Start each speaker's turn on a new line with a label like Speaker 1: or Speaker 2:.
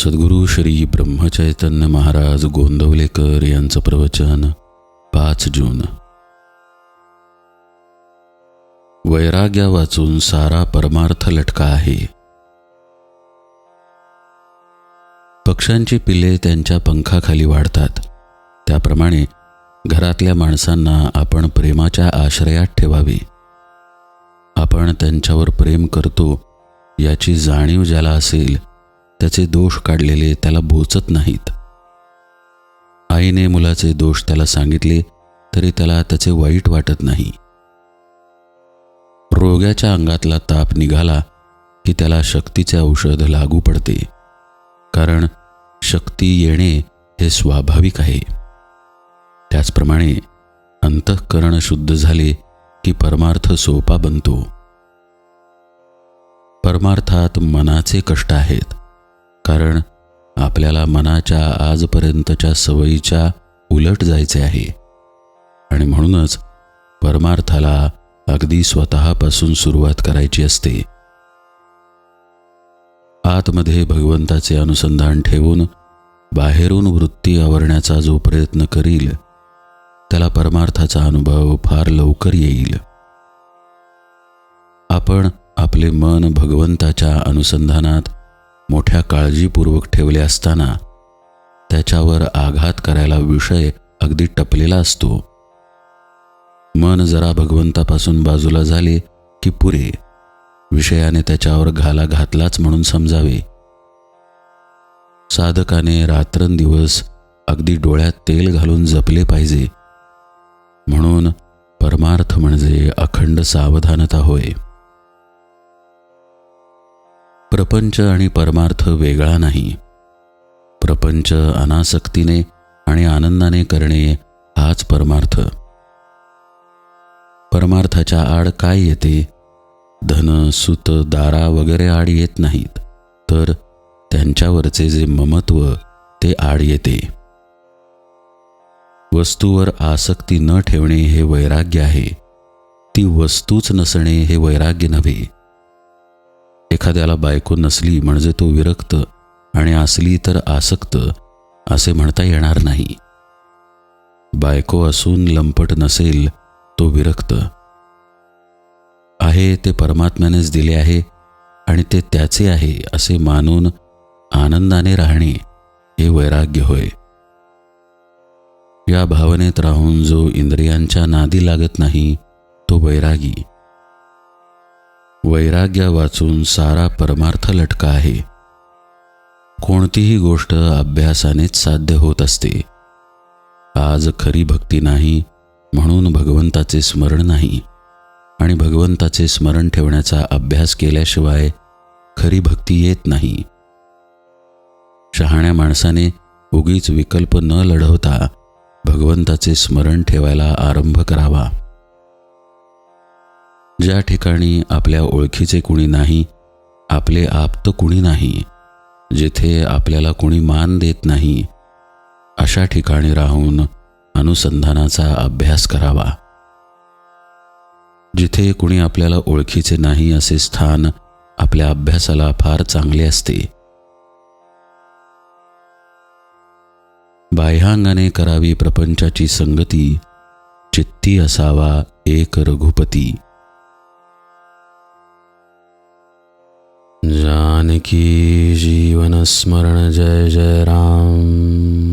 Speaker 1: सद्गुरू श्री ब्रह्मचैतन्य महाराज गोंदवलेकर यांचं प्रवचन 5 जून. वैराग्या वाचून सारा परमार्थ लटका आहे. पक्ष्यांची पिले त्यांच्या पंखाखाली वाढतात, त्याप्रमाणे घरातल्या माणसांना आपण प्रेमाच्या आश्रयात ठेवावे. आपण त्यांच्यावर प्रेम करतो याची जाणीव ज्याला असेल त्याचे दोष काढलेले त्याला बोचत नाहीत. आईने मुलाचे दोष त्याला सांगितले तरी त्याला त्याचे वाईट वाटत नाही. रोग्याच्या अंगातला ताप निघाला की त्याला शक्तीचे औषध लागू पडते, कारण शक्ती येणे हे स्वाभाविक आहे. त्याचप्रमाणे अंतःकरण शुद्ध झाले की परमार्थ सोपा बनतो. परमार्थात मनाचे कष्ट आहेत, कारण आपल्याला मनाच्या आजपर्यंतच्या सवयीच्या उलट जायचे आहे आणि म्हणूनच परमार्थाला अगदी स्वतःपासून सुरुवात करायची असते. आतमध्ये भगवंताचे अनुसंधान ठेवून बाहेरून वृत्ती आवरण्याचा जो प्रयत्न करील त्याला परमार्थाचा अनुभव फार लवकर येईल. आपण आपले मन भगवंताच्या अनुसंधानात मोठ्या काळजीपूर्वक ठेवले असताना त्याच्यावर आघात करायला विषय अगदी टपलेला असतो. मन जरा भगवंतापासून बाजूला झाले की पुरे, विषयाने त्याच्यावर घाला घातलाच म्हणून समजावे. साधकाने रात्रंदिवस अगदी डोळ्यात तेल घालून जपले पाहिजे. म्हणून परमार्थ म्हणजे अखंड सावधानता होय. प्रपंच आणि परमार्थ वेगळा नाही. प्रपंच अनासक्तीने आणि आनंदाने करणे हाच परमार्थ. परमार्थाच्या आड काय येते? धन, सुत, दारा वगैरे आड येत नाहीत, तर त्यांच्यावरचे जे ममत्व ते आड येते. वस्तूवर आसक्ती न ठेवणे हे वैराग्य आहे. ती वस्तूच नसणे हे वैराग्य नव्हे. एखाद्याला बायको नसली म्हणजे तो विरक्त आणि असली तर आसक्त असे म्हणता येणार नाही. बायको असून लंपट नसेल तो विरक्त आहे. ते परमात्म्यानेच दिले आहे आणि ते त्याचे आहे असे मानून आनंदाने राहणे हे वैराग्य होय. या भावनेत राहून जो इंद्रियांच्या नादी लागत नाही तो वैरागी. वैराग्या वाचून सारा परमार्थ लटका आहे. कोणतीही गोष्ट अभ्यासानेच साध्य होत असते. आज खरी भक्ती नाही म्हणून भगवंताचे स्मरण नाही, आणि भगवंताचे स्मरण ठेवण्याचा अभ्यास केल्याशिवाय खरी भक्ती येत नाही. शहाण्या माणसाने उगीच विकल्प न लढवता भगवंताचे स्मरण ठेवायला आरंभ करावा. ज्या ठिकाणी आपल्या ओळखीचे कुणी नाही, आपले आप्त कुणी नाही, जिथे आपल्याला कुणी मान देत नाही, अशा ठिकाणी राहून अनुसंधानाचा अभ्यास करावा. जिथे कुणी आपल्याला ओळखीचे नाही असे स्थान आपल्या अभ्यासाला फार चांगले असते. बाह्यांगाने करावी प्रपंचाची संगती, चित्ती असावा एक रघुपती. जानकी जीवन स्मरण जय जय राम.